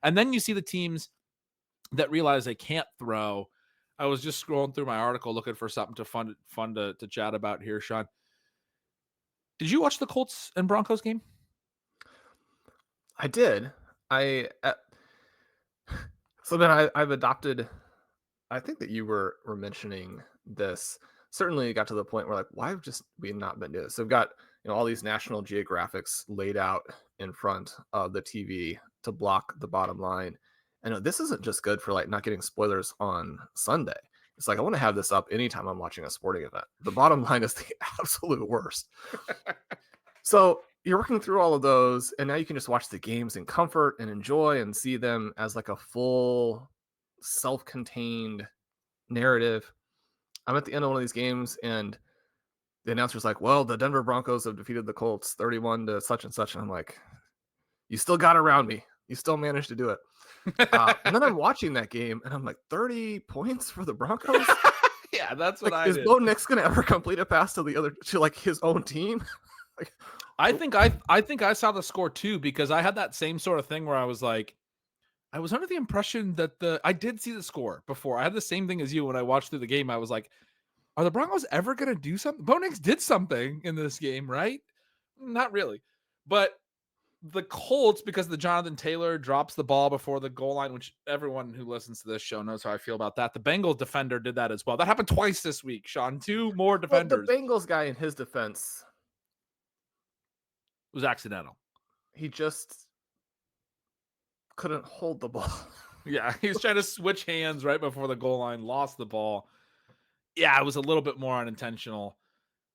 And then you see the teams that realize they can't throw. I was just scrolling through my article looking for something fun to chat about here, Shawn. Did you watch the Colts and Broncos game? I did. So then I've adopted. I think that you were mentioning this. Certainly, it got to the point where like, why have just we not been doing this? So we've got all these National Geographics laid out in front of the TV to block the bottom line, and this isn't just good for like not getting spoilers on Sunday. It's like I want to have this up anytime I'm watching a sporting event. The bottom line is the absolute worst. So you're working through all of those, and now you can just watch the games in comfort and enjoy and see them as like a full self-contained narrative. I'm at the end of one of these games, and the announcer's like, well, the Denver Broncos have defeated the Colts 31 to such and such. And I'm like, you still got around me. You still managed to do it. And then I'm watching that game, and I'm like, 30 points for the Broncos? Yeah, that's what like, I is did. Bo Nix going to ever complete a pass to like his own team? Like, I think I saw the score too, because I had that same sort of thing where I was like, I was under the impression that I did see the score before. I had the same thing as you when I watched through the game. I was like, are the Broncos ever going to do something? Bo Nix did something in this game, right? Not really. But the Colts, because the Jonathan Taylor drops the ball before the goal line, which everyone who listens to this show knows how I feel about that. The Bengals defender did that as well. That happened twice this week, Shawn. 2 more defenders. Well, the Bengals guy, in his defense, It was accidental. he just couldn't hold the ball. Yeah, he was trying to switch hands right before the goal line, lost the ball. Yeah, it was a little bit more unintentional.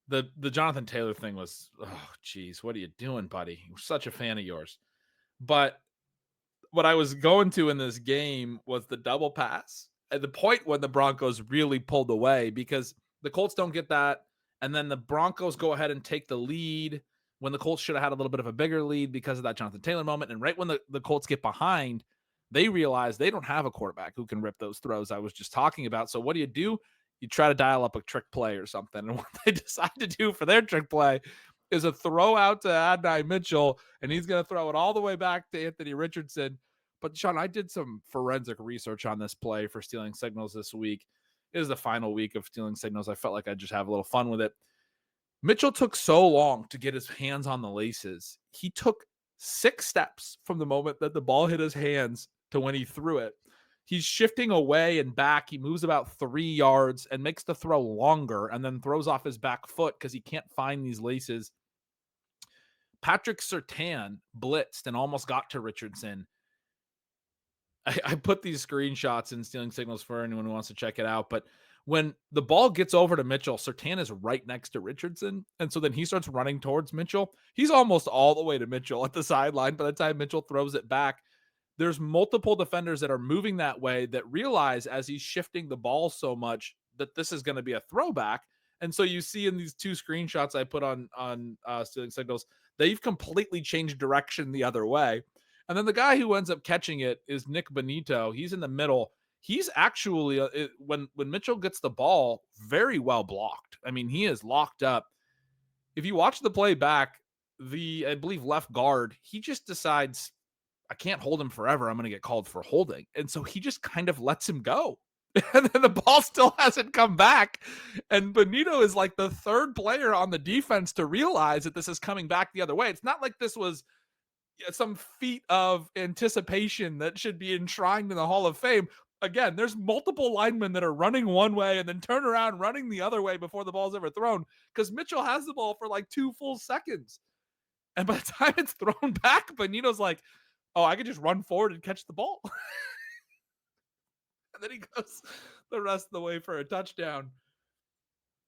The Jonathan Taylor thing was, oh, geez, what are you doing, buddy? We're such a fan of yours. But what I was going to in this game was the double pass at the point when the Broncos really pulled away, because the Colts don't get that. And then the Broncos go ahead and take the lead when the Colts should have had a little bit of a bigger lead because of that Jonathan Taylor moment. And right when the Colts get behind, they realize they don't have a quarterback who can rip those throws I was just talking about. So what do? You try to dial up a trick play or something. And what they decide to do for their trick play is a throw out to Adonai Mitchell, and he's going to throw it all the way back to Anthony Richardson. But, Shawn, I did some forensic research on this play for Stealing Signals this week. It is the final week of Stealing Signals. I felt like I'd just have a little fun with it. Mitchell took so long to get his hands on the laces. He took 6 steps from the moment that the ball hit his hands to when he threw it. He's shifting away and back. He moves about 3 yards and makes the throw longer and then throws off his back foot because he can't find these laces. Patrick Surtain blitzed and almost got to Richardson. I put these screenshots in Stealing Signals for anyone who wants to check it out. But when the ball gets over to Mitchell, Surtain is right next to Richardson. And so then he starts running towards Mitchell. He's almost all the way to Mitchell at the sideline by the time Mitchell throws it back. There's multiple defenders that are moving that way that realize as he's shifting the ball so much that this is going to be a throwback. And so you see in these 2 screenshots I put on Stealing Signals, they've completely changed direction the other way. And then the guy who ends up catching it is Nick Bonito. He's in the middle. He's actually, when Mitchell gets the ball, very well blocked. I mean, he is locked up. If you watch the play back, I believe left guard, he just decides, I can't hold him forever. I'm going to get called for holding. And so he just kind of lets him go. And then the ball still hasn't come back. And Bonito is like the 3rd player on the defense to realize that this is coming back the other way. It's not like this was some feat of anticipation that should be enshrined in the Hall of Fame. Again, there's multiple linemen that are running one way and then turn around running the other way before the ball's ever thrown, because Mitchell has the ball for like 2 full seconds. And by the time it's thrown back, Bonito's like, oh, I could just run forward and catch the ball. And then he goes the rest of the way for a touchdown.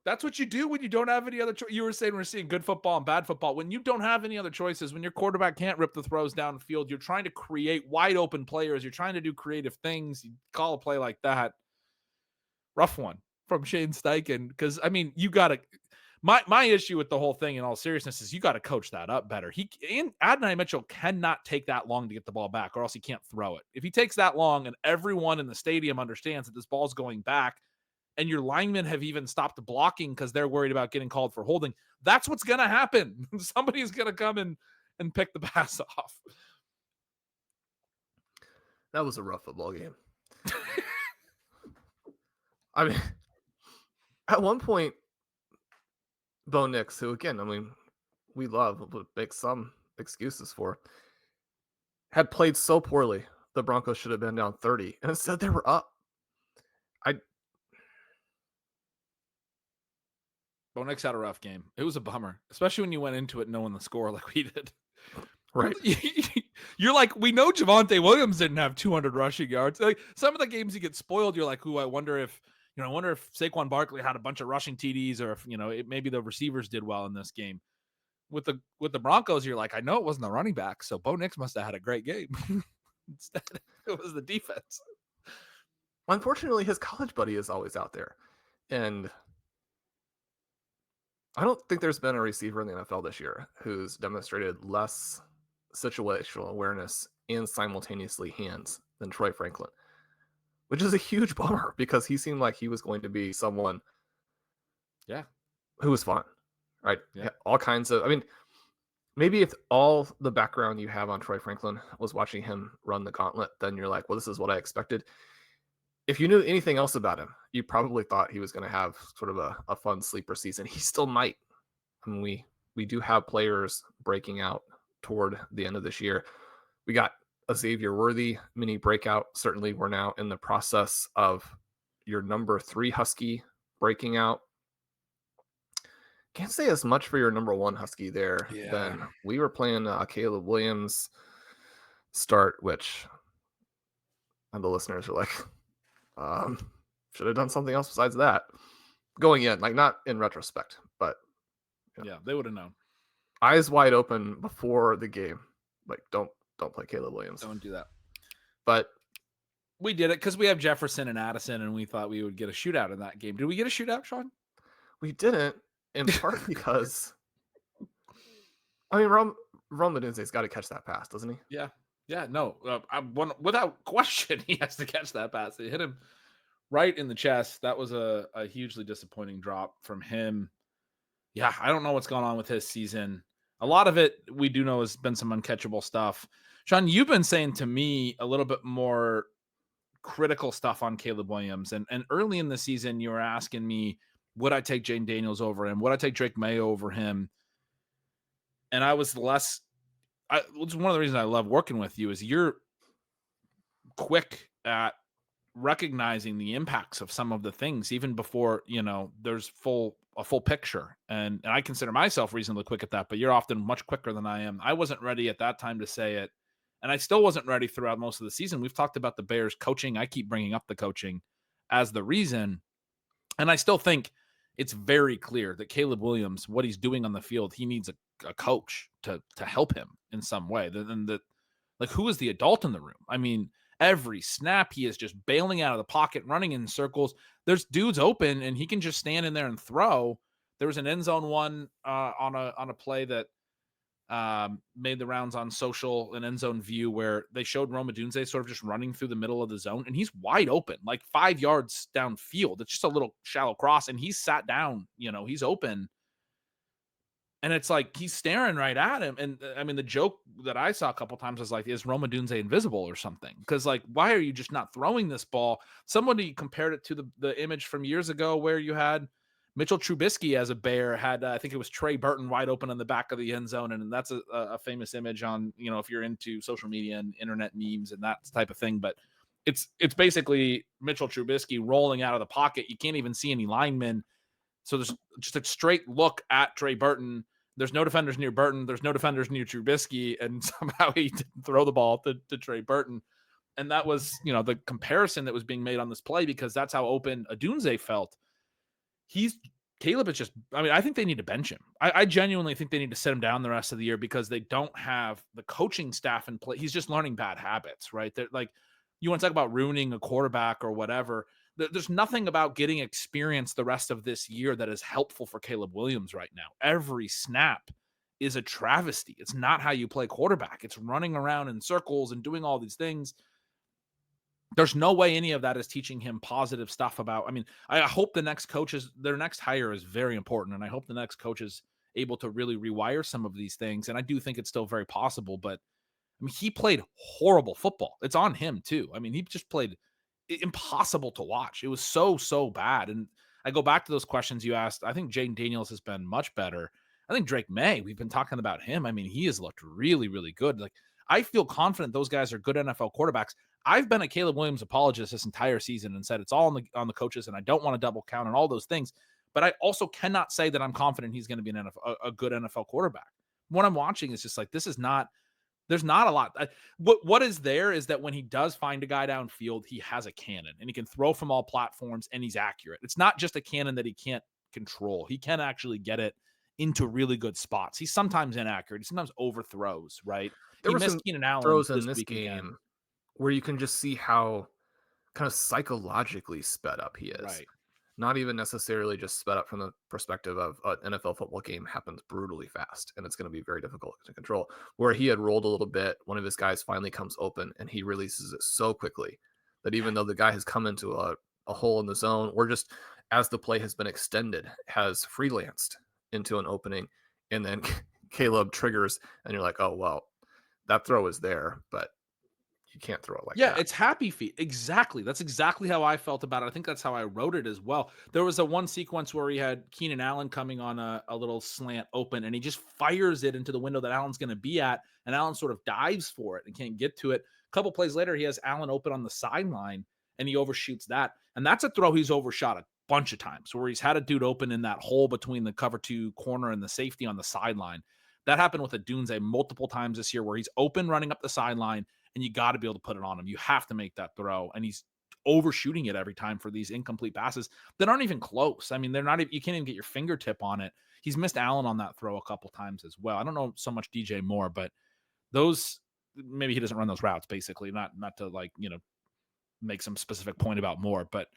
That's what you do when you don't have any other choice. You were saying we're seeing good football and bad football. When you don't have any other choices, when your quarterback can't rip the throws downfield, you're trying to create wide open players. You're trying to do creative things. You call a play like that. Rough one from Shane Steichen. Because, I mean, you got to – my issue with the whole thing in all seriousness is you got to coach that up better. Adonai Mitchell cannot take that long to get the ball back, or else he can't throw it. If he takes that long and everyone in the stadium understands that this ball's going back, and your linemen have even stopped blocking because they're worried about getting called for holding, that's what's going to happen. Somebody's going to come and pick the pass off. That was a rough football game. I mean, at one point, Bo Nix, who again, I mean, we love, but make some excuses for, had played so poorly. The Broncos should have been down 30, and instead they were up. I Bo Nix had a rough game. It was a bummer, especially when you went into it knowing the score like we did. right. You're like, we know Javonte Williams didn't have 200 rushing yards. Like some of the games you get spoiled, you're like, I wonder if Saquon Barkley had a bunch of rushing TDs, or if maybe the receivers did well in this game. With the Broncos, you're like, I know it wasn't the running back, so Bo Nix must have had a great game. Instead, it was the defense. Unfortunately, his college buddy is always out there, and I don't think there's been a receiver in the NFL this year who's demonstrated less situational awareness and simultaneously hands than Troy Franklin, which is a huge bummer because he seemed like he was going to be someone who was fun, right? Yeah. All kinds of, I mean, maybe if all the background you have on Troy Franklin was watching him run the gauntlet, then you're like, well, this is what I expected. If you knew anything else about him, you probably thought he was going to have sort of a fun sleeper season. He still might. I mean, we do have players breaking out toward the end of this year. We got a Xavier Worthy mini breakout. Certainly, we're now in the process of your number 3 Husky breaking out. Can't say as much for your number 1 Husky there. Yeah. Then we were playing Caleb Williams start, which and the listeners are like, should have done something else besides that. Going in, like not in retrospect, but yeah, they would have known. Eyes wide open before the game. Like, don't play Caleb Williams. Don't do that. But we did it because we have Jefferson and Addison, and we thought we would get a shootout in that game. Did we get a shootout, Sean? We didn't, in part because I mean, Rome Odunze's got to catch that pass, doesn't he? Yeah, no, without question, he has to catch that pass. It hit him right in the chest. That was a hugely disappointing drop from him. Yeah, I don't know what's going on with his season. A lot of it we do know has been some uncatchable stuff. Sean, you've been saying to me a little bit more critical stuff on Caleb Williams. And early in the season, you were asking me, would I take Jane Daniels over him? Would I take Drake Mayo over him? And I was less... it's one of the reasons I love working with you is you're quick at recognizing the impacts of some of the things, even before, there's a full picture. And I consider myself reasonably quick at that, but you're often much quicker than I am. I wasn't ready at that time to say it. And I still wasn't ready throughout most of the season. We've talked about the Bears coaching. I keep bringing up the coaching as the reason. And I still think it's very clear that Caleb Williams, what he's doing on the field, he needs a coach to help him in some way. Like, who is the adult in the room? I mean, every snap he is just bailing out of the pocket, running in circles. There's dudes open, and he can just stand in there and throw. There was an end zone one on a play that made the rounds on social, an end zone view where they showed Rome Odunze sort of just running through the middle of the zone, and he's wide open, like 5 yards downfield. It's just a little shallow cross, and he's sat down, he's open. And it's like, he's staring right at him. And I mean, the joke that I saw a couple times was like, is Rome Odunze invisible or something? Because like, why are you just not throwing this ball? Somebody compared it to the image from years ago where you had Mitchell Trubisky as a Bear, had I think it was Trey Burton wide open in the back of the end zone. And that's a famous image on, if you're into social media and internet memes and that type of thing. But it's basically Mitchell Trubisky rolling out of the pocket. You can't even see any linemen. So there's just a straight look at Trey Burton. There's no defenders near Burton. There's no defenders near Trubisky. And somehow he didn't throw the ball to Trey Burton. And that was, the comparison that was being made on this play, because that's how open Odunze felt. Caleb is just, I think they need to bench him. I genuinely think they need to sit him down the rest of the year because they don't have the coaching staff in place. He's just learning bad habits, right? They're like, you want to talk about ruining a quarterback or whatever. There's nothing about getting experience the rest of this year that is helpful for Caleb Williams right now. Every snap is a travesty. It's not how you play quarterback. It's running around in circles and doing all these things. There's no way any of that is teaching him positive stuff about, I hope their next hire is very important. And I hope the next coach is able to really rewire some of these things. And I do think it's still very possible, but I mean, he played horrible football. It's on him too. I mean, he just played impossible to watch. It was so bad. And I go back to those questions you asked. I think Jaden Daniels has been much better. I think Drake May, we've been talking about him. I mean, he has looked really good. Like, I feel confident those guys are good NFL quarterbacks. I've been a Caleb Williams apologist this entire season and said it's all on the coaches, and I don't want to double count on all those things. But I also cannot say that I'm confident he's going to be a good NFL quarterback. What I'm watching is just like, this is not. There's not a lot. What is there is that when he does find a guy downfield, he has a cannon and he can throw from all platforms and he's accurate. It's not just a cannon that he can't control. He can actually get it into really good spots. He's sometimes inaccurate. He sometimes overthrows, right? There He were some missed Keenan Allen throws in this this week again. game where you can just see how kind of psychologically sped up he is. Right. Not even necessarily just sped up from the perspective of an NFL football game happens brutally fast and it's going to be very difficult to control. Where he had rolled a little bit, one of his guys finally comes open and he releases it so quickly that even though the guy has come into a hole in the zone, or just as the play has been extended, has freelanced into an opening, and then Caleb triggers and you're like, oh, well, that throw is there, but you can't throw it like Yeah, that. it's happy feet. Exactly. That's exactly how I felt about it. I think that's how I wrote it as well. There was a one sequence where he had Keenan Allen coming on a little slant open, and he just fires it into the window that Allen's going to be at, and Allen sort of dives for it and can't get to it. A couple plays later, he has Allen open on the sideline, and he overshoots that. And that's a throw he's overshot a bunch of times, where he's had a dude open in that hole between the cover two corner and the safety on the sideline. That happened with Adunze multiple times this year, where he's open running up the sideline, and you got to be able to put it on him. You have to make that throw. And he's overshooting it every time for these incomplete passes that aren't even close. I mean, they're not, you can't even get your fingertip on it. He's missed Allen on that throw a couple times as well. I don't know so much DJ Moore, but those, maybe he doesn't run those routes, basically, not to like, make some specific point about Moore, but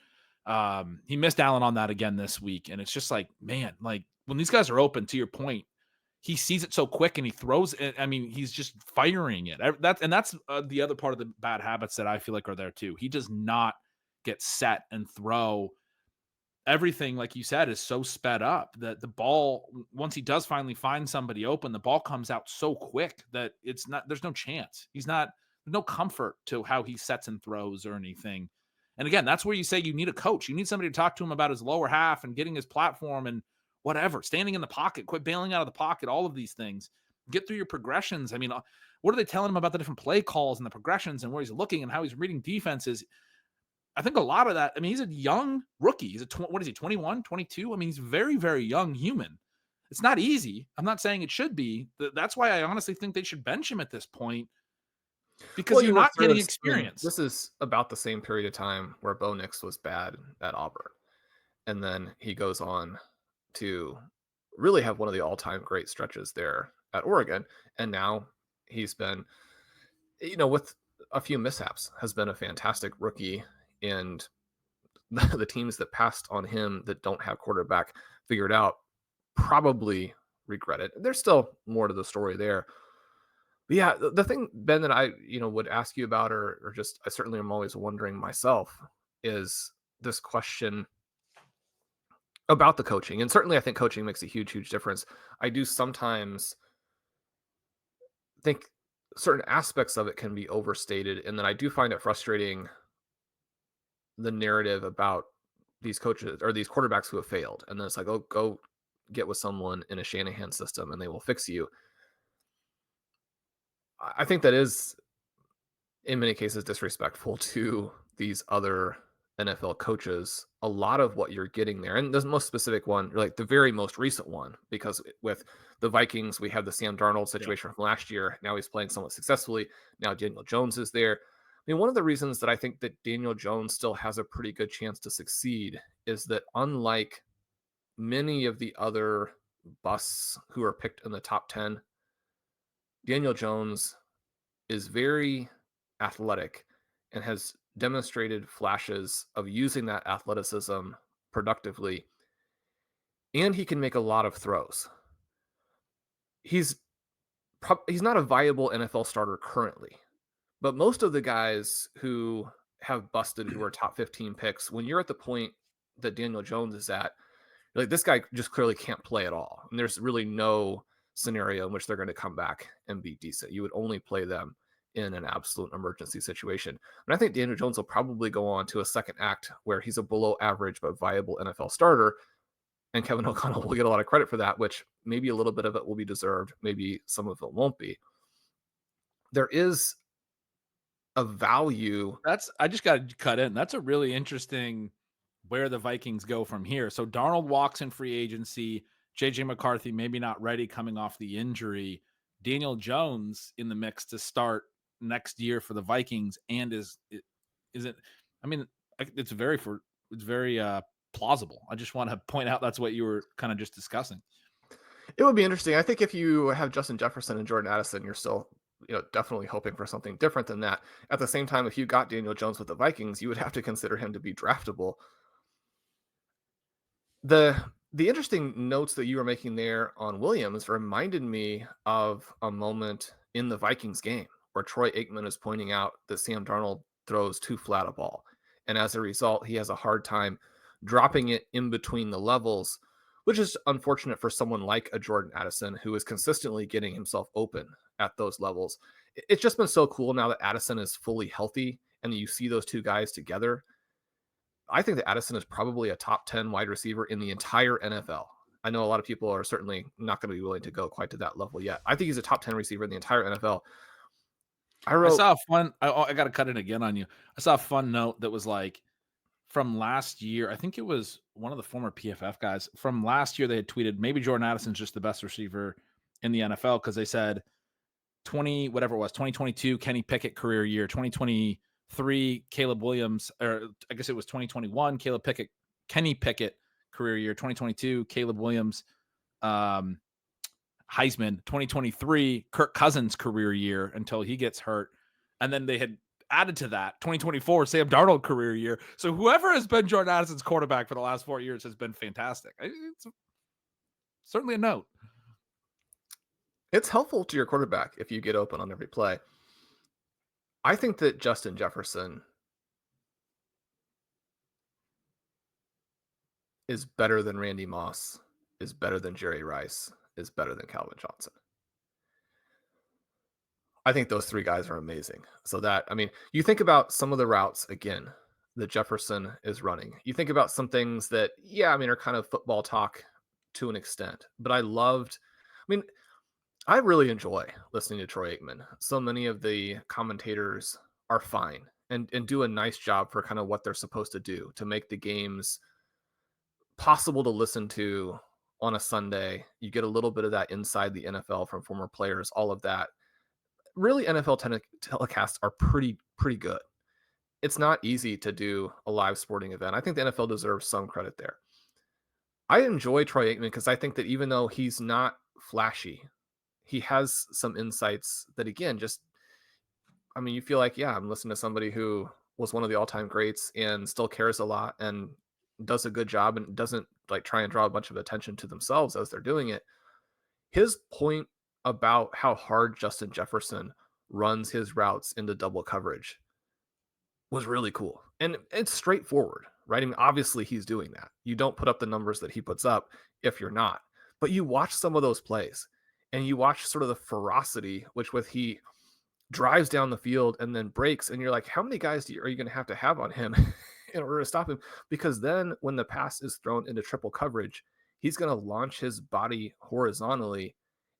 he missed Allen on that again this week. And it's just like, man, like when these guys are open, to your point, he sees it so quick and he throws it. I mean, he's just firing it. That's the other part of the bad habits that I feel like are there too. He does not get set and throw. Everything, like you said, is so sped up that the ball, once he does finally find somebody open, the ball comes out so quick that there's no chance. There's no comfort to how he sets and throws or anything. And again, that's where you say you need a coach. You need somebody to talk to him about his lower half and getting his platform and whatever, standing in the pocket, quit bailing out of the pocket, all of these things. Get through your progressions. I mean, what are they telling him about the different play calls and the progressions and where he's looking and how he's reading defenses? I think a lot of that, I mean, he's a young rookie. He's what is he, 21, 22? I mean, he's very young human. It's not easy. I'm not saying it should be. That's why I honestly think they should bench him at this point, because Well, you're you look not through getting this, I mean, experience. this is about the same period of time where Bo Nix was bad at Auburn. And then he goes on to really have one of the all-time great stretches there at Oregon. And now he's been, with a few mishaps, has been a fantastic rookie. And the teams that passed on him that don't have quarterback figured out probably regret it. There's still more to the story there. But yeah, the thing, Ben, that I would ask you about, or just I certainly am always wondering myself, is this question about the coaching. And certainly I think coaching makes a huge difference. I do sometimes think certain aspects of it can be overstated, and then I do find it frustrating, the narrative about these coaches or these quarterbacks who have failed. And then it's like, oh, go get with someone in a Shanahan system and they will fix you. I think that is in many cases disrespectful to these other NFL coaches. A lot of what you're getting there, and the most specific one, like the very most recent one, because with the Vikings, we have the Sam Darnold situation from last year. Now he's playing somewhat successfully. Now Daniel Jones is there. I mean, one of the reasons that I think that Daniel Jones still has a pretty good chance to succeed is that, unlike many of the other busts who are picked in the top 10, Daniel Jones is very athletic and has demonstrated flashes of using that athleticism productively, and he can make a lot of throws. He's not a viable NFL starter currently, but most of the guys who have busted, who are top 15 picks, when you're at the point that Daniel Jones is at, you're like, this guy just clearly can't play at all. And there's really no scenario in which they're going to come back and be decent. You would only play them in an absolute emergency situation. And I think Daniel Jones will probably go on to a second act where he's a below average but viable NFL starter. And Kevin O'Connell will get a lot of credit for that, which maybe a little bit of it will be deserved. Maybe some of it won't be. There is a value. I just got to cut in. That's a really interesting where the Vikings go from here. So Darnold walks in free agency. JJ McCarthy maybe not ready coming off the injury. Daniel Jones in the mix to start next year for the Vikings, and is it? I mean, it's very plausible. I just want to point out that's what you were kind of just discussing. It would be interesting. I think if you have Justin Jefferson and Jordan Addison, you're still, definitely hoping for something different than that. At the same time, if you got Daniel Jones with the Vikings, you would have to consider him to be draftable. The interesting notes that you were making there on Williams reminded me of a moment in the Vikings game where Troy Aikman is pointing out that Sam Darnold throws too flat a ball. And as a result, he has a hard time dropping it in between the levels, which is unfortunate for someone like a Jordan Addison who is consistently getting himself open at those levels. It's just been so cool now that Addison is fully healthy and you see those two guys together. I think that Addison is probably a top 10 wide receiver in the entire NFL. I know a lot of people are certainly not going to be willing to go quite to that level yet. I think he's a top 10 receiver in the entire NFL. I saw a fun, I got to cut it again on you. I saw a fun note that was like from last year. I think it was one of the former PFF guys from last year. They had tweeted maybe Jordan Addison's just the best receiver in the NFL because they said 2022 Kenny Pickett career year, 2023 Caleb Williams, or I guess it was 2021 Kenny Pickett career year, 2022 Caleb Williams, Heisman, 2023 Kirk Cousins career year until he gets hurt, and then they had added to that 2024 Sam Darnold career year. So whoever has been Jordan Addison's quarterback for the last 4 years has been fantastic. It's certainly a note. It's helpful to your quarterback if you get open on every play. I think that Justin Jefferson is better than Randy Moss, is better than Jerry Rice, is better than Calvin Johnson. I think those three guys are amazing. So you think about some of the routes again that Jefferson is running. You think about some things that, are kind of football talk to an extent. But I really enjoy listening to Troy Aikman. So many of the commentators are fine and do a nice job for kind of what they're supposed to do to make the games possible to listen to on a Sunday. You get a little bit of that inside the NFL from former players, all of that. Really, NFL telecasts are pretty good. It's not easy to do a live sporting event. I think the NFL deserves some credit there. I enjoy Troy Aikman because I think that even though he's not flashy, he has some insights that, again, you feel like, I'm listening to somebody who was one of the all-time greats and still cares a lot and does a good job and doesn't like try and draw a bunch of attention to themselves as they're doing it. His point about how hard Justin Jefferson runs his routes into double coverage was really cool. And it's straightforward, right? Obviously he's doing that. You don't put up the numbers that he puts up if you're not. But you watch some of those plays and you watch sort of the ferocity with he drives down the field and then breaks, and you're like, how many guys are you going to have on him in order to stop him? Because then when the pass is thrown into triple coverage, he's going to launch his body horizontally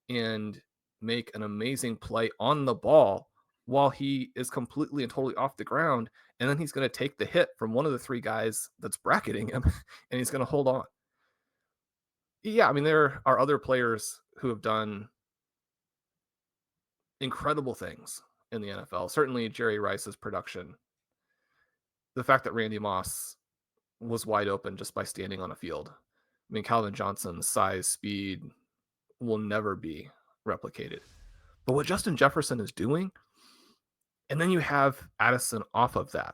and make an amazing play on the ball while he is completely and totally off the ground. And then he's going to take the hit from one of the three guys that's bracketing him and he's going to hold on. There are other players who have done incredible things in the NFL. Certainly Jerry Rice's production. The fact that Randy Moss was wide open just by standing on a field. Calvin Johnson's size, speed will never be replicated. But what Justin Jefferson is doing, and then you have Addison off of that.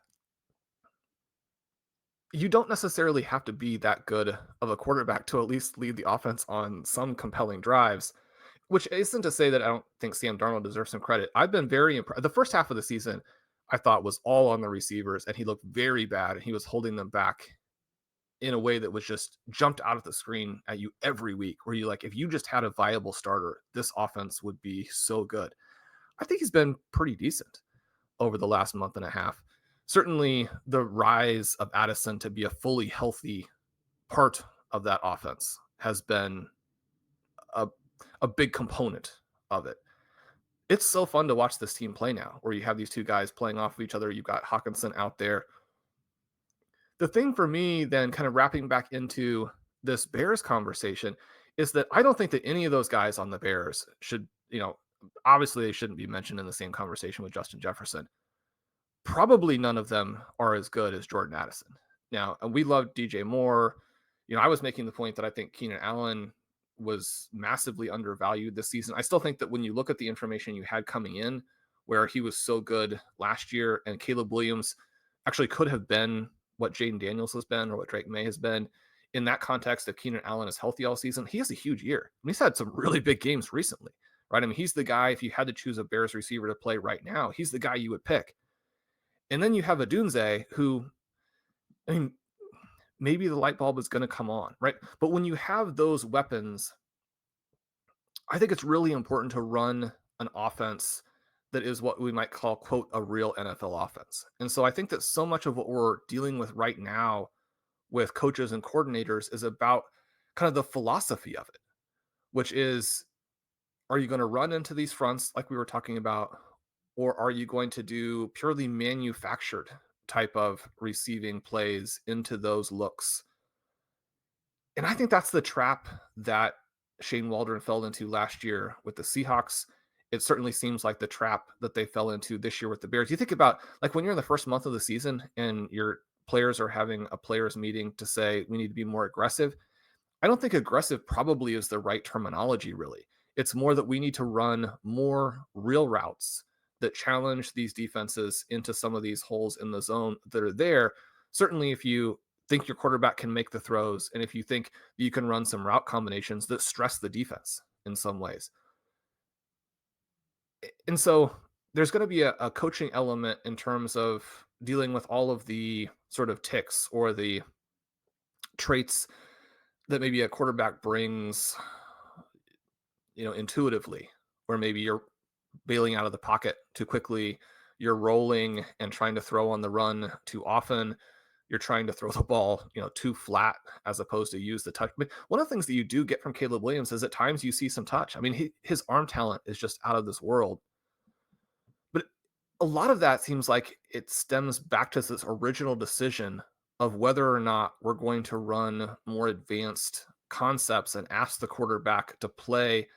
You don't necessarily have to be that good of a quarterback to at least lead the offense on some compelling drives, which isn't to say that I don't think Sam Darnold deserves some credit. I've been very impressed. The first half of the season, I thought, was all on the receivers, and he looked very bad, and he was holding them back in a way that was just jumped out of the screen at you every week, where you if you just had a viable starter, this offense would be so good. I think he's been pretty decent over the last month and a half. Certainly, the rise of Addison to be a fully healthy part of that offense has been a, a big component of it. It's so fun to watch this team play now, where you have these two guys playing off of each other. You've got Hawkinson out there. The thing for me, then, kind of wrapping back into this Bears conversation, is that I don't think that any of those guys on the Bears should, obviously they shouldn't be mentioned in the same conversation with Justin Jefferson. Probably none of them are as good as Jordan Addison. Now, and we love DJ Moore. I was making the point that I think Keenan Allen was massively undervalued this season. I still think that when you look at the information you had coming in, where he was so good last year, and Caleb Williams actually could have been what Jaden Daniels has been or what Drake May has been, in that context, if Keenan Allen is healthy all season, he has a huge year. I mean, he's had some really big games recently, right? I mean, he's the guy, if you had to choose a Bears receiver to play right now, he's the guy you would pick. And then you have Odunze, who, I mean, maybe the light bulb is going to come on, right? But when you have those weapons, I think it's really important to run an offense that is what we might call, quote, a real NFL offense. And so I think that so much of what we're dealing with right now with coaches and coordinators is about kind of the philosophy of it, which is, are you going to run into these fronts like we were talking about, or are you going to do purely manufactured type of receiving plays into those looks? And I think that's the trap that Shane Waldron fell into last year with the Seahawks. It certainly seems like the trap that they fell into this year with the Bears. You think about, like, when you're in the first month of the season and your players are having a players meeting to say we need to be more aggressive. I don't think aggressive probably is the right terminology, really. It's more that we need to run more real routes that challenge these defenses into some of these holes in the zone that are there. Certainly, if you think your quarterback can make the throws, and if you think you can run some route combinations that stress the defense in some ways. And so there's going to be a coaching element in terms of dealing with all of the sort of ticks or the traits that maybe a quarterback brings, intuitively, where maybe you're bailing out of the pocket too quickly, you're rolling and trying to throw on the run too often, you're trying to throw the ball, too flat as opposed to use the touch. But one of the things that you do get from Caleb Williams is at times you see some touch. I mean, his arm talent is just out of this world. But a lot of that seems like it stems back to this original decision of whether or not we're going to run more advanced concepts and ask the quarterback to play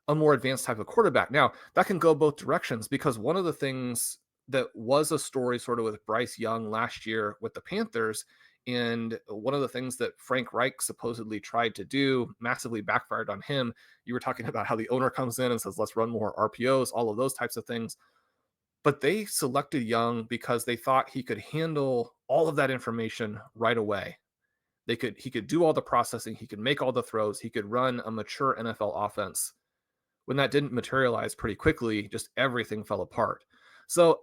a more advanced type of quarterback. Now, that can go both directions, because one of the things that was a story sort of with Bryce Young last year with the Panthers, and one of the things that Frank Reich supposedly tried to do massively backfired on him. You were talking about how the owner comes in and says, let's run more RPOs, all of those types of things. But they selected Young because they thought he could handle all of that information right away. He could do all the processing, he could make all the throws, he could run a mature NFL offense. When that didn't materialize pretty quickly, just everything fell apart. So,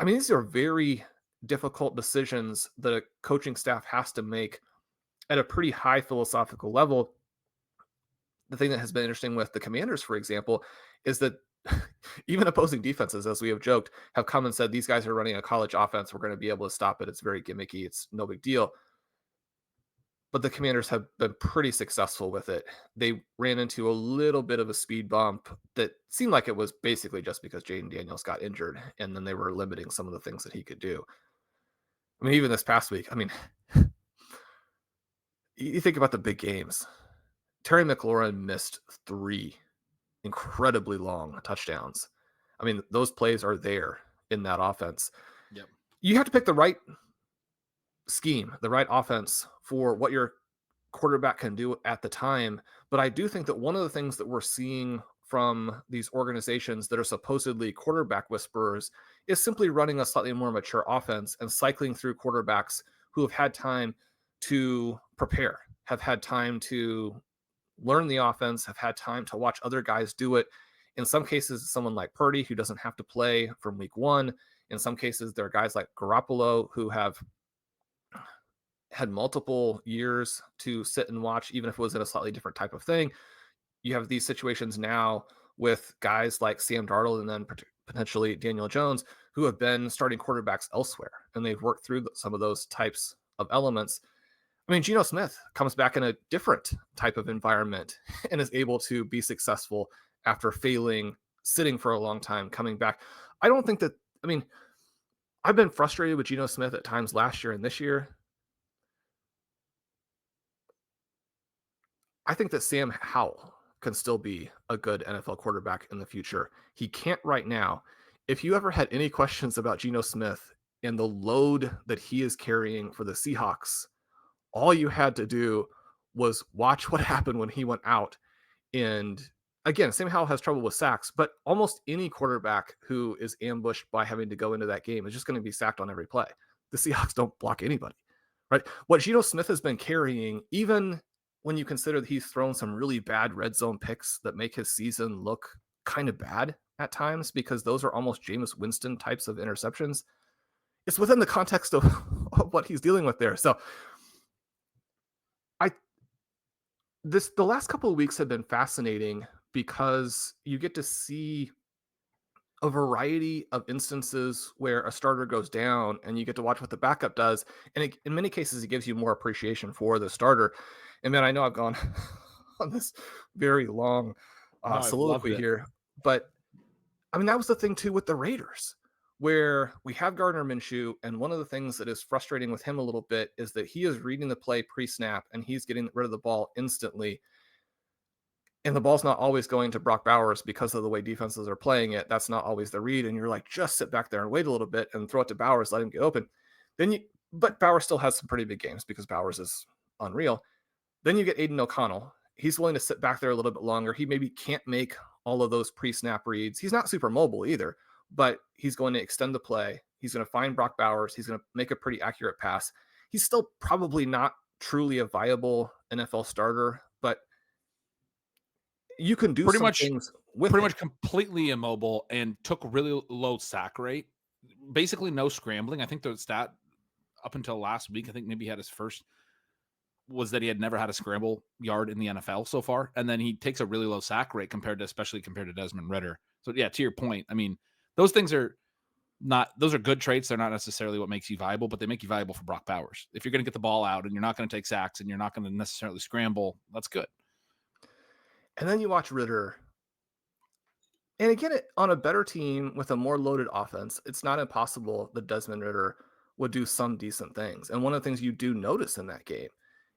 I mean, these are very difficult decisions that a coaching staff has to make at a pretty high philosophical level. The thing that has been interesting with the Commanders, for example, is that even opposing defenses, as we have joked, have come and said, these guys are running a college offense. We're going to be able to stop it. It's very gimmicky. It's no big deal. But the Commanders have been pretty successful with it. They ran into a little bit of a speed bump that seemed like it was basically just because Jaden Daniels got injured, and then they were limiting some of the things that he could do. I mean, even this past week, I mean, you think about the big games. Terry McLaurin missed 3 incredibly long touchdowns. I mean, those plays are there in that offense. Yep. You have to pick the right scheme, the right offense for what your quarterback can do at the time. But I do think that one of the things that we're seeing from these organizations that are supposedly quarterback whisperers is simply running a slightly more mature offense and cycling through quarterbacks who have had time to prepare, have had time to learn the offense, have had time to watch other guys do it. In some cases, someone like Purdy, who doesn't have to play from week 1. In some cases, there are guys like Garoppolo who have had multiple years to sit and watch, even if it was in a slightly different type of thing. You have these situations now with guys like Sam Darnold and then potentially Daniel Jones, who have been starting quarterbacks elsewhere, and they've worked through some of those types of elements. I mean, Geno Smith comes back in a different type of environment and is able to be successful after failing, sitting for a long time, coming back. I don't think that, I mean, I've been frustrated with Geno Smith at times last year and this year. I think that Sam Howell can still be a good NFL quarterback in the future. He can't right now. If you ever had any questions about Geno Smith and the load that he is carrying for the Seahawks, all you had to do was watch what happened when he went out. And again, Sam Howell has trouble with sacks, but almost any quarterback who is ambushed by having to go into that game is just going to be sacked on every play. The Seahawks don't block anybody, right? What Geno Smith has been carrying, even when you consider that he's thrown some really bad red zone picks that make his season look kind of bad at times, because those are almost Jameis Winston types of interceptions, it's within the context of, of what he's dealing with there. So I the last couple of weeks have been fascinating because you get to see a variety of instances where a starter goes down and you get to watch what the backup does. And in many cases, it gives you more appreciation for the starter. And man, I know I've gone on this very long No, I've loved soliloquy it. here, but I mean, that was the thing too with the Raiders, where we have Gardner Minshew. And one of the things that is frustrating with him a little bit is that he is reading the play pre snap and he's getting rid of the ball instantly, and the ball's not always going to Brock Bowers because of the way defenses are playing it. That's not always the read. And you're like, just sit back there and wait a little bit and throw it to Bowers, let him get open. But Bowers still has some pretty big games because Bowers is unreal. Then you get Aiden O'Connell. He's willing to sit back there a little bit longer. He maybe can't make all of those pre-snap reads. He's not super mobile either, but he's going to extend the play. He's going to find Brock Bowers. He's going to make a pretty accurate pass. He's still probably not truly a viable NFL starter, but you can do Pretty some much things with pretty him. much completely immobile and took really low sack rate. Basically no scrambling. I think the stat up until last week, I think maybe he had his first, was that he had never had a scramble yard in the NFL so far. And then he takes a really low sack rate especially compared to Desmond Ridder. So yeah, to your point, I mean, those are good traits. They're not necessarily what makes you viable, but they make you viable for Brock Bowers. If you're going to get the ball out and you're not going to take sacks and you're not going to necessarily scramble, that's good. And then you watch Ritter. And again, on a better team with a more loaded offense, it's not impossible that Desmond Ritter would do some decent things. And one of the things you do notice in that game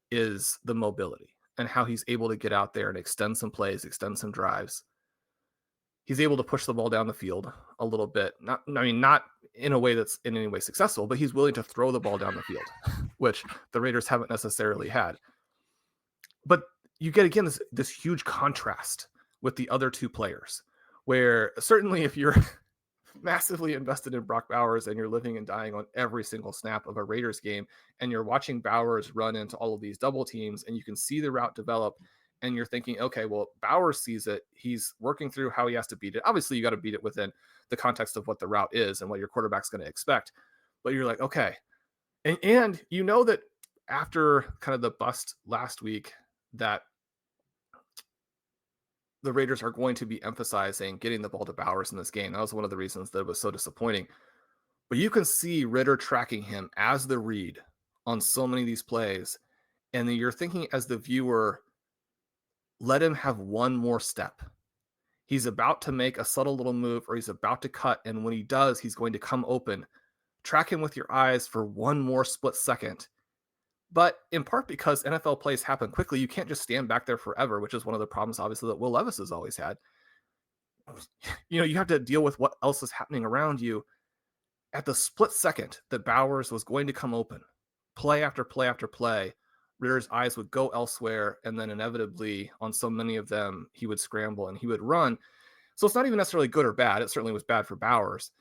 is the mobility and how he's able to get out there and extend some plays, extend some drives. He's able to push the ball down the field a little bit. Not in a way that's in any way successful, but he's willing to throw the ball down the field, which the Raiders haven't necessarily had. But you get, again, this huge contrast with the other two players, where certainly if you're massively invested in Brock Bowers and you're living and dying on every single snap of a Raiders game, and you're watching Bowers run into all of these double teams and you can see the route develop, and you're thinking, okay, well, Bowers sees it. He's working through how he has to beat it. Obviously, you got to beat it within the context of what the route is and what your quarterback's going to expect. But you're like, okay. And you know that after kind of the bust last week, that the Raiders are going to be emphasizing getting the ball to Bowers in this game. That was one of the reasons that it was so disappointing. But you can see Ritter tracking him as the read on so many of these plays. And then you're thinking as the viewer, let him have one more step. He's about to make a subtle little move or he's about to cut. And when he does, he's going to come open. Track him with your eyes for one more split second. But in part because NFL plays happen quickly, you can't just stand back there forever, which is one of the problems, obviously, that Will Levis has always had. You have to deal with what else is happening around you. At the split second that Bowers was going to come open, play after play after play, Ritter's eyes would go elsewhere, and then inevitably, on so many of them, he would scramble and he would run. So it's not even necessarily good or bad. It certainly was bad for Bowers.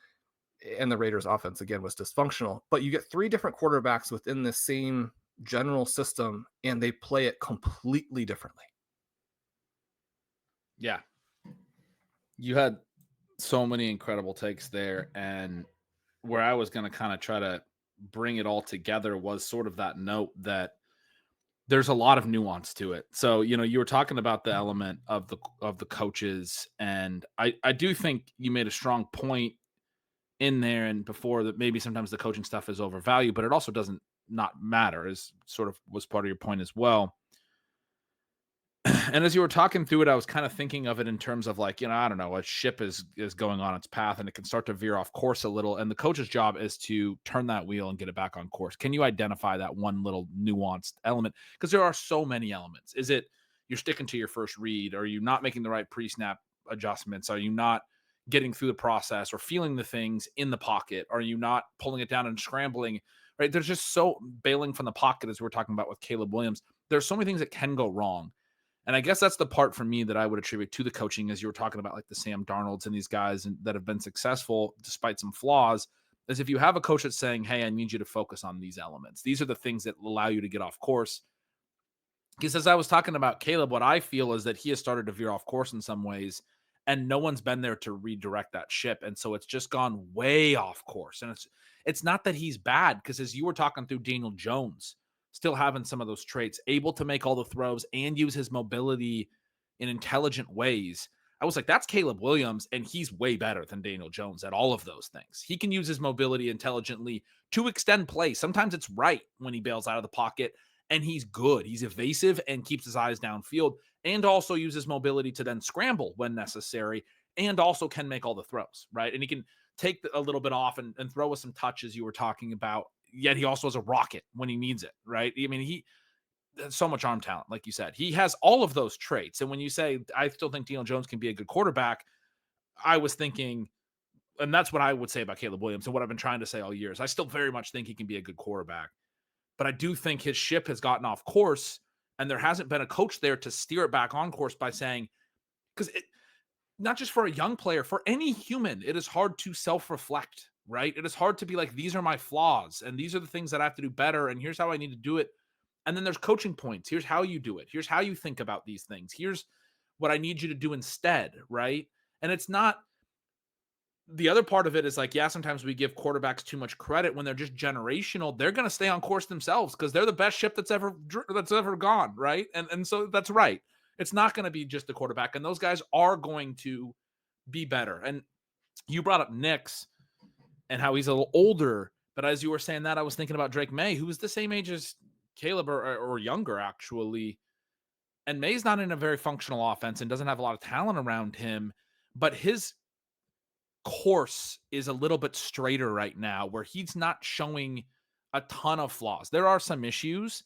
And the Raiders' offense, again, was dysfunctional. But you get three different quarterbacks within the same general system, and they play it completely differently. Yeah. You had so many incredible takes there. And where I was going to kind of try to bring it all together was sort of that note that there's a lot of nuance to it. So, you were talking about the element of the coaches, and I do think you made a strong point in there and before that maybe sometimes the coaching stuff is overvalued, but it also doesn't not matter, as sort of was part of your point as well. And as you were talking through it, I was kind of thinking of it in terms of like, I don't know, a ship is going on its path and it can start to veer off course a little. And the coach's job is to turn that wheel and get it back on course. Can you identify that one little nuanced element? Because there are so many elements. Is it you're sticking to your first read? Are you not making the right pre-snap adjustments? Are you not getting through the process or feeling the things in the pocket? Are you not pulling it down and scrambling? Right. There's just so bailing from the pocket, as we we're talking about with Caleb Williams. There's so many things that can go wrong. And I guess that's the part for me that I would attribute to the coaching, as you were talking about, like the Sam Darnolds and these guys that have been successful despite some flaws, is if you have a coach that's saying, hey, I need you to focus on these elements. These are the things that allow you to get off course. Because as I was talking about Caleb, what I feel is that he has started to veer off course in some ways, and no one's been there to redirect that ship. And so it's just gone way off course. And it's not that he's bad, because as you were talking through Daniel Jones, still having some of those traits, able to make all the throws and use his mobility in intelligent ways. I was like, that's Caleb Williams, and he's way better than Daniel Jones at all of those things. He can use his mobility intelligently to extend play. Sometimes it's right when he bails out of the pocket, and he's good. He's evasive and keeps his eyes downfield, and also uses mobility to then scramble when necessary, and also can make all the throws, right? And he can take a little bit off and throw with some touches you were talking about, yet he also has a rocket when he needs it, right? I mean, he has so much arm talent, like you said. He has all of those traits. And when you say, I still think Daniel Jones can be a good quarterback, I was thinking, and that's what I would say about Caleb Williams and what I've been trying to say all year is I still very much think he can be a good quarterback. But I do think his ship has gotten off course, and there hasn't been a coach there to steer it back on course by saying, because not just for a young player, for any human, it is hard to self-reflect, right? It is hard to be like, these are my flaws, and these are the things that I have to do better, and here's how I need to do it. And then there's coaching points. Here's how you do it. Here's how you think about these things. Here's what I need you to do instead, right? And it's not, the other part of it is like, yeah, sometimes we give quarterbacks too much credit when they're just generational. They're going to stay on course themselves because they're the best ship that's ever gone, right? And so that's right. It's not going to be just the quarterback, and those guys are going to be better. And you brought up Nix and how he's a little older, but as you were saying that, I was thinking about Drake May, who is the same age as Caleb or younger, actually. And May's not in a very functional offense and doesn't have a lot of talent around him, but his course is a little bit straighter right now, where he's not showing a ton of flaws. There are some issues,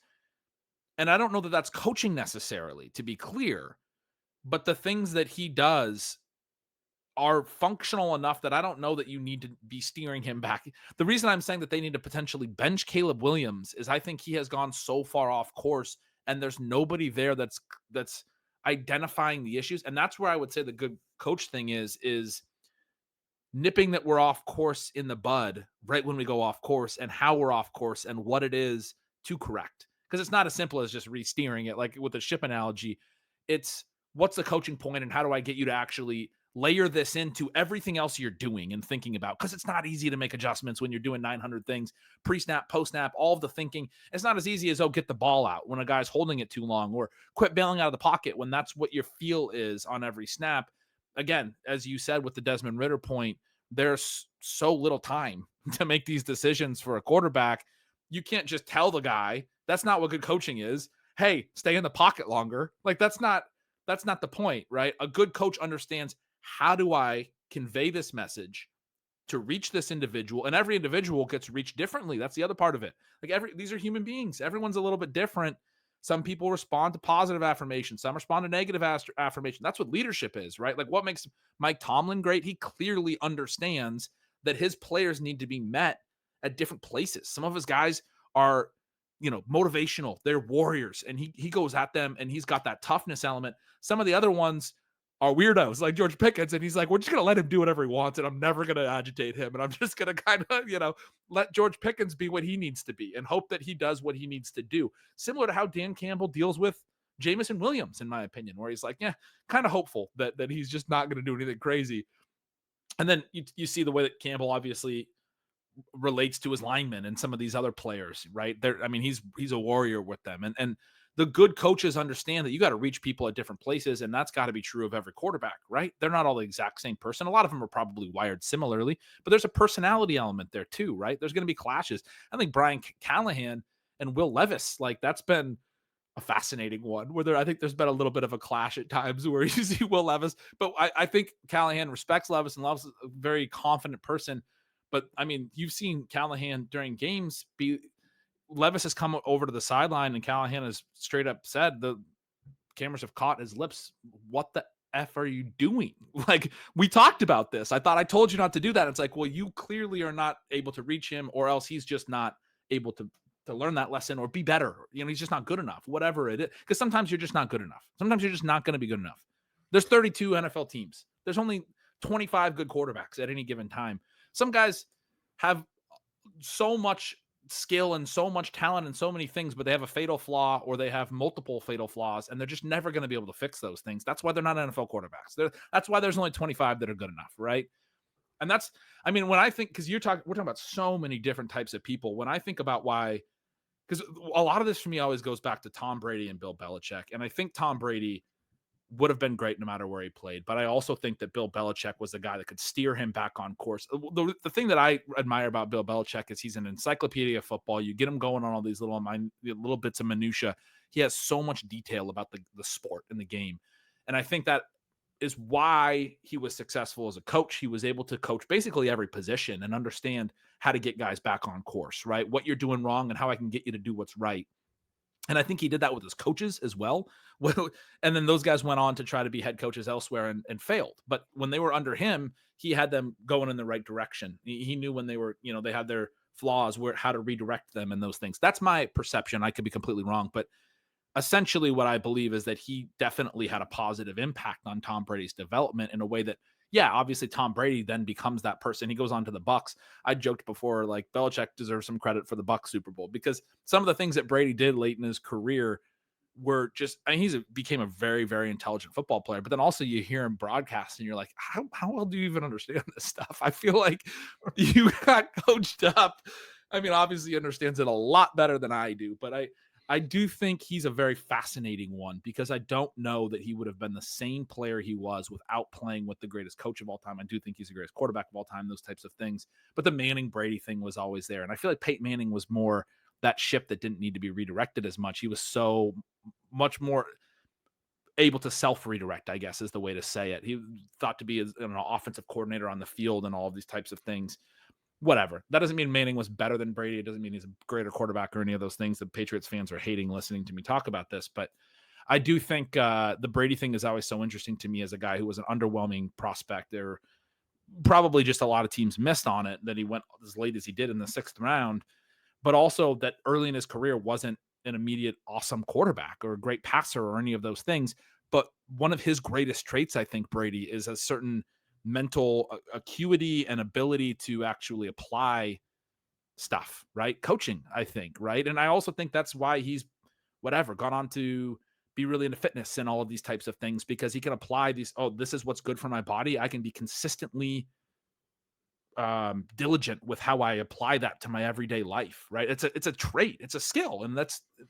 and I don't know that that's coaching necessarily, to be clear, but the things that he does are functional enough that I don't know that you need to be steering him back. The reason I'm saying that they need to potentially bench Caleb Williams is I think he has gone so far off course, and there's nobody there that's identifying the issues. And that's where I would say the good coach thing is nipping that we're off course in the bud right when we go off course, and how we're off course and what it is to correct. Because it's not as simple as just re-steering it. Like with the ship analogy, it's what's the coaching point and how do I get you to actually layer this into everything else you're doing and thinking about? Because it's not easy to make adjustments when you're doing 900 things, pre-snap, post-snap, all of the thinking. It's not as easy as, get the ball out when a guy's holding it too long, or quit bailing out of the pocket when that's what your feel is on every snap. Again, as you said with the Desmond Ridder point, there's so little time to make these decisions for a quarterback. You can't just tell the guy, that's not what good coaching is. Hey, stay in the pocket longer. Like that's not the point, right? A good coach understands, how do I convey this message to reach this individual? And every individual gets reached differently. That's the other part of it. Like these are human beings. Everyone's a little bit different. Some people respond to positive affirmation. Some respond to negative affirmation. That's what leadership is, right? Like what makes Mike Tomlin great? He clearly understands that his players need to be met at different places. Some of his guys are, motivational. They're warriors, and he goes at them, and he's got that toughness element. Some of the other ones are weirdos like George Pickens, and he's like, we're just going to let him do whatever he wants, and I'm never going to agitate him, and I'm just going to kind of, let George Pickens be what he needs to be and hope that he does what he needs to do. Similar to how Dan Campbell deals with Jameson Williams, in my opinion, where he's like, yeah, kind of hopeful that he's just not going to do anything crazy. And then you see the way that Campbell obviously relates to his linemen and some of these other players, right? He's a warrior with them. And the good coaches understand that you got to reach people at different places, and that's got to be true of every quarterback, right? They're not all the exact same person. A lot of them are probably wired similarly, but there's a personality element there too, right? There's going to be clashes. I think Brian Callahan and Will Levis, like that's been a fascinating one where I think there's been a little bit of a clash at times where you see Will Levis, but I think Callahan respects Levis and Levis is a very confident person. But I mean, you've seen Callahan during games Levis has come over to the sideline and Callahan has straight up said the cameras have caught his lips. What the F are you doing? Like, we talked about this. I thought I told you not to do that. It's like, well, you clearly are not able to reach him, or else he's just not able to learn that lesson or be better. He's just not good enough, whatever it is. Because sometimes you're just not good enough. Sometimes you're just not going to be good enough. There's 32 NFL teams. There's only 25 good quarterbacks at any given time. Some guys have so much skill and so much talent and so many things, but they have a fatal flaw or they have multiple fatal flaws, and they're just never going to be able to fix those things. That's why they're not NFL quarterbacks. That's why there's only 25 that are good enough, right? And that's, I mean, when I think, because we're talking about so many different types of people. When I think about why, because a lot of this for me always goes back to Tom Brady and Bill Belichick, and I think Tom Brady would have been great no matter where he played. But I also think that Bill Belichick was the guy that could steer him back on course. The thing that I admire about Bill Belichick is he's an encyclopedia of football. You get him going on all these little bits of minutia. He has so much detail about the sport and the game. And I think that is why he was successful as a coach. He was able to coach basically every position and understand how to get guys back on course, right? What you're doing wrong and how I can get you to do what's right. And I think he did that with his coaches as well. And then those guys went on to try to be head coaches elsewhere and failed. But when they were under him, he had them going in the right direction. He knew when they were, they had their flaws, how to redirect them and those things. That's my perception. I could be completely wrong, but essentially what I believe is that he definitely had a positive impact on Tom Brady's development in a way that, yeah, obviously Tom Brady then becomes that person. He goes on to the Bucks. I joked before, like Belichick deserves some credit for the Bucks Super Bowl because some of the things that Brady did late in his career were just, I mean, became a very, very intelligent football player. But then also you hear him broadcast and you're like, how well do you even understand this stuff? I feel like you got coached up. I mean, obviously he understands it a lot better than I do, but I do think he's a very fascinating one because I don't know that he would have been the same player he was without playing with the greatest coach of all time. I do think he's the greatest quarterback of all time, those types of things. But the Manning-Brady thing was always there. And I feel like Peyton Manning was more that ship that didn't need to be redirected as much. He was so much more able to self-redirect, I guess is the way to say it. He thought to be an offensive coordinator on the field and all of these types of things. Whatever. That doesn't mean Manning was better than Brady. It doesn't mean he's a greater quarterback or any of those things. The Patriots fans are hating listening to me talk about this, but I do think the Brady thing is always so interesting to me as a guy who was an underwhelming prospect. There probably just a lot of teams missed on it that he went as late as he did in the 6th round, but also that early in his career wasn't an immediate awesome quarterback or a great passer or any of those things. But one of his greatest traits, I think, Brady, is a certain mental acuity and ability to actually apply stuff, right? Coaching, I think, right? And I also think that's why he's gone on to be really into fitness and all of these types of things because he can apply these, this is what's good for my body. I can be consistently diligent with how I apply that to my everyday life, right? It's a trait, it's a skill, and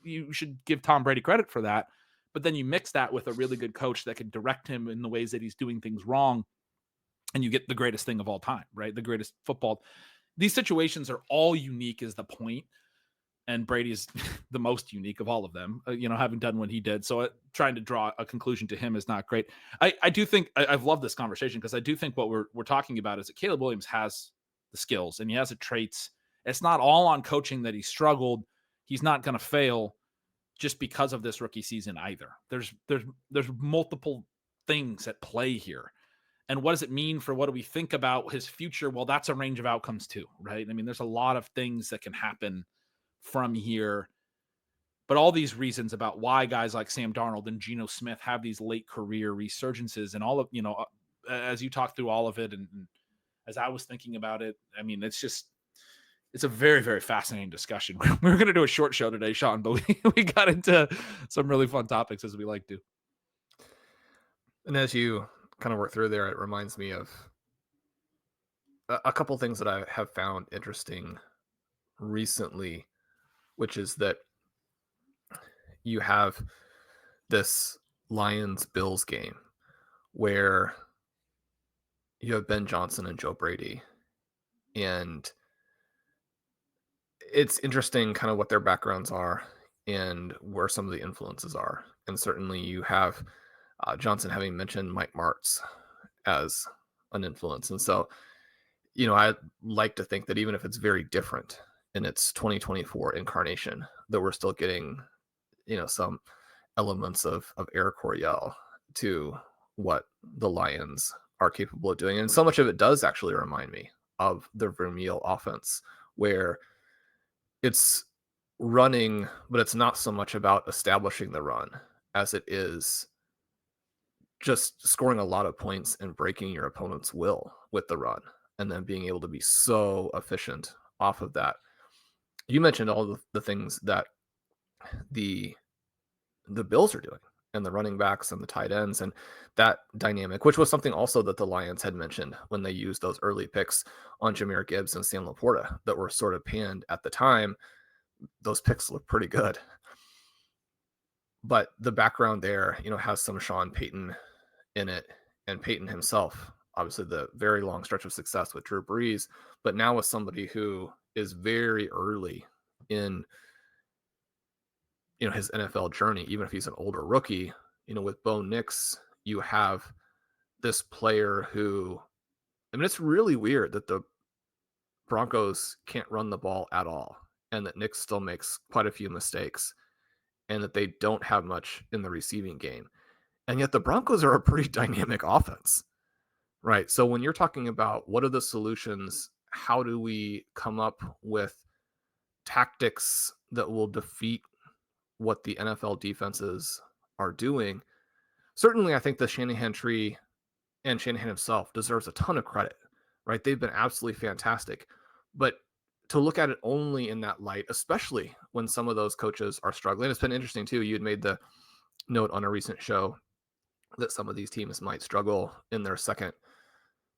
you should give Tom Brady credit for that. But then you mix that with a really good coach that can direct him in the ways that he's doing things wrong, and you get the greatest thing of all time, right? The greatest football. These situations are all unique is the point. And Brady's the most unique of all of them, having done what he did. So trying to draw a conclusion to him is not great. I do think I've loved this conversation because I do think what we're talking about is that Caleb Williams has the skills and he has the traits. It's not all on coaching that he struggled. He's not going to fail just because of this rookie season either. There's multiple things at play here. And what does it mean for what do we think about his future? Well, that's a range of outcomes too, right? I mean, there's a lot of things that can happen from here. But all these reasons about why guys like Sam Darnold and Geno Smith have these late career resurgences and all of, as you talk through all of it and as I was thinking about it, I mean, it's a very, very fascinating discussion. We were going to do a short show today, Shawn, but we got into some really fun topics as we like to. And as you kind of work through there, it reminds me of a couple things that I have found interesting recently, which is that you have this Lions-Bills game where you have Ben Johnson and Joe Brady, and it's interesting kind of what their backgrounds are and where some of the influences are. And certainly you have Johnson having mentioned Mike Martz as an influence. And so, I like to think that even if it's very different in its 2024 incarnation, that we're still getting, some elements of Eric Coryell to what the Lions are capable of doing. And so much of it does actually remind me of the Vermeil offense, where it's running, but it's not so much about establishing the run as it is just scoring a lot of points and breaking your opponent's will with the run, and then being able to be so efficient off of that. You mentioned all the things that the Bills are doing, and the running backs and the tight ends, and that dynamic, which was something also that the Lions had mentioned when they used those early picks on Jahmyr Gibbs and Sam Laporta that were sort of panned at the time. Those picks look pretty good. But the background there, has some Sean Payton in it, and Payton himself, obviously the very long stretch of success with Drew Brees, but now with somebody who is very early in, his NFL journey, even if he's an older rookie, with Bo Nix, you have this player who, it's really weird that the Broncos can't run the ball at all, and that Nix still makes quite a few mistakes, and that they don't have much in the receiving game. And yet the Broncos are a pretty dynamic offense, right? So when you're talking about what are the solutions, how do we come up with tactics that will defeat what the NFL defenses are doing, certainly I think the Shanahan tree and Shanahan himself deserves a ton of credit, right? They've been absolutely fantastic. But to look at it only in that light, especially when some of those coaches are struggling, it's been interesting too. You had made the note on a recent show that some of these teams might struggle in their second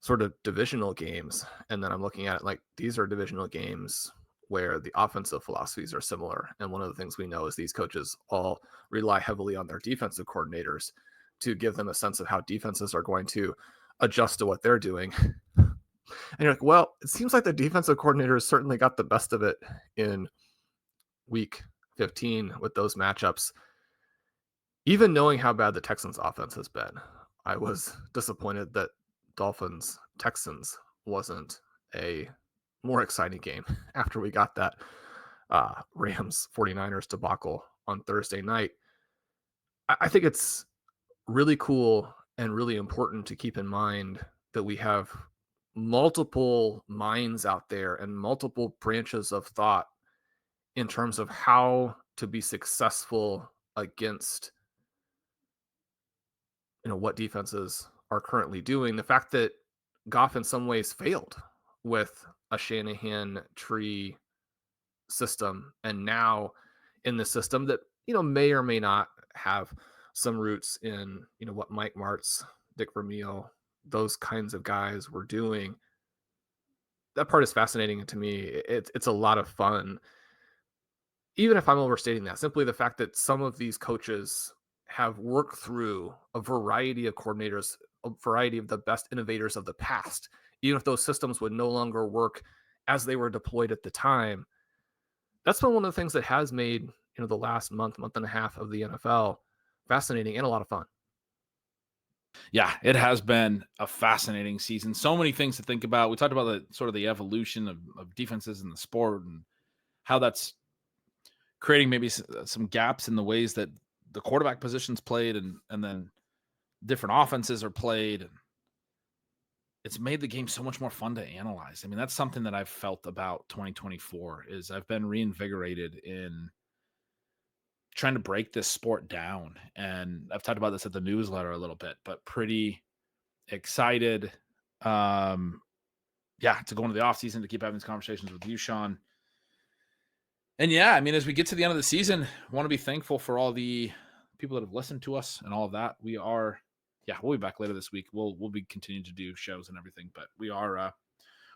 sort of divisional games. And then I'm looking at it like these are divisional games where the offensive philosophies are similar. And one of the things we know is these coaches all rely heavily on their defensive coordinators to give them a sense of how defenses are going to adjust to what they're doing. And you're like, well, it seems like the defensive coordinators certainly got the best of it in week 15 with those matchups. Even knowing how bad the Texans offense has been, I was disappointed that Dolphins Texans wasn't a more exciting game after we got that Rams 49ers debacle on Thursday night. I think it's really cool and really important to keep in mind that we have multiple minds out there and multiple branches of thought in terms of how to be successful against what defenses are currently doing. The fact that Goff in some ways failed with a Shanahan tree system, and now in the system that may or may not have some roots in what Mike Martz, Dick Vermeil, those kinds of guys were doing. That part is fascinating to me. It's a lot of fun, even if I'm overstating that. Simply the fact that some of these coaches have worked through a variety of coordinators, a variety of the best innovators of the past, even if those systems would no longer work as they were deployed at the time. That's been one of the things that has made the last month and a half of the NFL fascinating and a lot of fun. Yeah, it has been a fascinating season. So many things to think about. We talked about the sort of the evolution of defenses in the sport and how that's creating maybe some gaps in the ways that the quarterback position's played and then different offenses are played. And it's made the game so much more fun to analyze. I mean, that's something that I've felt about 2024 is I've been reinvigorated in trying to break this sport down. And I've talked about this at the newsletter a little bit, but pretty excited. To go into the off season to keep having these conversations with you, Sean. And yeah, I mean, as we get to the end of the season, I want to be thankful for all the people that have listened to us and all of that. We'll be back later this week. We'll be continuing to do shows and everything, but we are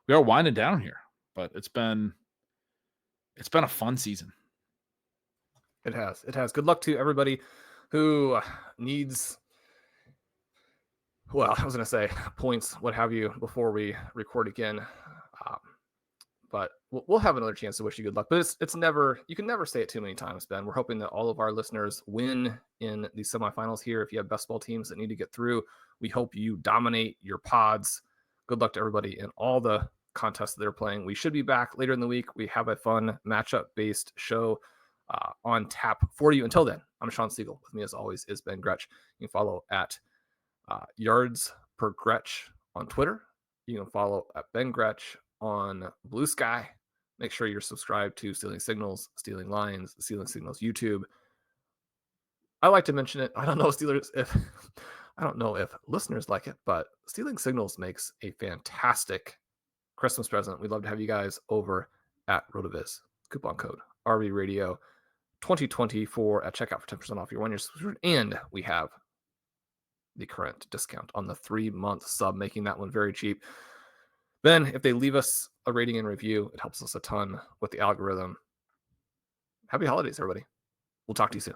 winding down here. But it's been a fun season. It has. It has. Good luck to everybody who needs, well, I was going to say points, what have you, before we record again. Um, but we'll have another chance to wish you good luck. But it's never, you can never say it too many times, Ben. We're hoping that all of our listeners win in the semifinals here. If you have best ball teams that need to get through, we hope you dominate your pods. Good luck to everybody in all the contests that they're playing. We should be back later in the week. We have a fun matchup-based show on tap for you. Until then, I'm Shawn Siegele. With me, as always, is Ben Gretch. You can follow at yards per Gretch on Twitter. You can follow at Ben Gretch on Blue Sky. Make sure you're subscribed to Stealing Signals, Stealing Lines, Stealing Signals YouTube. I like to mention it. I don't know if listeners like it, but Stealing Signals makes a fantastic Christmas present. We'd love to have you guys over at RotoViz. Coupon code RV Radio 2024 at checkout for 10% off your 1-year subscription. And we have the current discount on the 3-month sub, making that one very cheap. Then, if they leave us a rating and review, it helps us a ton with the algorithm. Happy holidays, everybody. We'll talk to you soon.